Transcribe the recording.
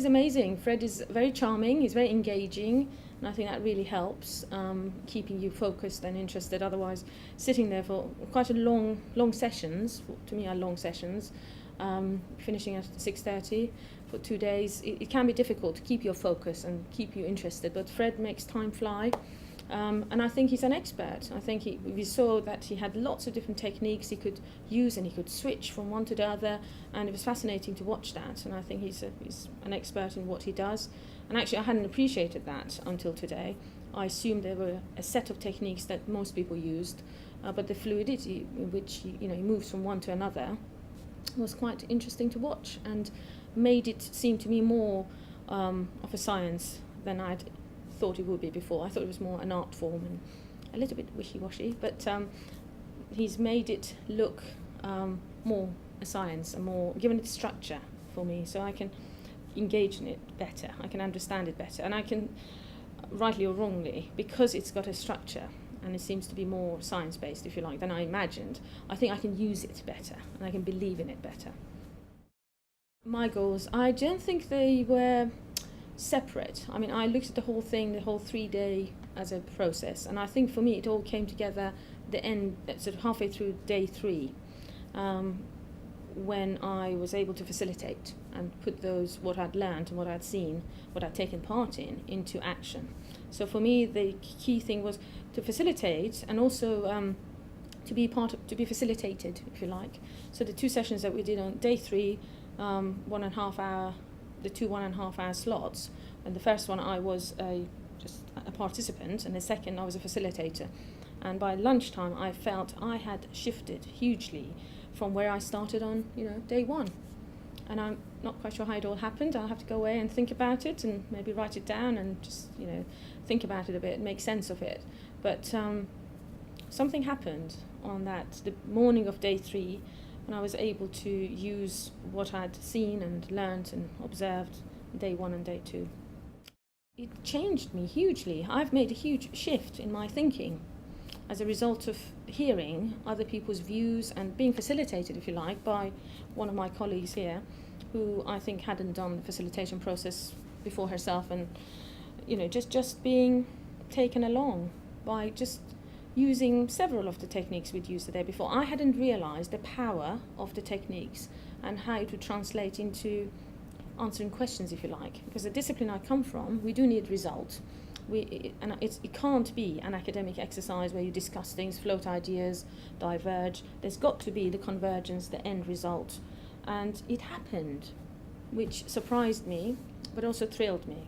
amazing. Fred is very charming, he's very engaging, and I think that really helps keeping you focused and interested. Otherwise, sitting there for quite a long sessions, to me are long sessions, finishing at 6:30 for 2 days, it can be difficult to keep your focus and keep you interested, but Fred makes time fly. And I think he's an expert. I think we saw that he had lots of different techniques he could use, and he could switch from one to the other, and it was fascinating to watch that. And I think he's an expert in what he does. And actually, I hadn't appreciated that until today. I assumed there were a set of techniques that most people used, but the fluidity in which he moves from one to another was quite interesting to watch, and made it seem to me more of a science than I'd thought it would be before. I thought it was more an art form and a little bit wishy-washy, but he's made it look more a science and more given it structure for me, so I can engage in it better, I can understand it better, and I can, rightly or wrongly, because it's got a structure and it seems to be more science-based, if you like, than I imagined, I think I can use it better and I can believe in it better. My goals, I don't think they were separate. I mean, I looked at the whole thing, the whole 3-day as a process, and I think for me it all came together at the end, sort of halfway through day 3, when I was able to facilitate and put what I'd learned and what I'd seen, what I'd taken part in, into action. So for me, the key thing was to facilitate and also to be facilitated, if you like. So the 2 sessions that we did on day 3, 1.5 hour. The 2 1.5 hour slots, and the first one I was just a participant, and the second I was a facilitator. And by lunchtime I felt I had shifted hugely from where I started on day 1, and I'm not quite sure how it all happened. I'll have to go away and think about it and maybe write it down and just think about it a bit and make sense of it. But something happened on the morning of day 3, and I was able to use what I'd seen and learnt and observed day 1 and day 2. It changed me hugely. I've made a huge shift in my thinking as a result of hearing other people's views and being facilitated, if you like, by one of my colleagues here, who I think hadn't done the facilitation process before herself, and just being taken along by just using several of the techniques we'd used the day before. I hadn't realised the power of the techniques and how it would translate into answering questions, if you like. Because the discipline I come from, we do need results. It can't be an academic exercise where you discuss things, float ideas, diverge. There's got to be the convergence, the end result. And it happened, which surprised me, but also thrilled me.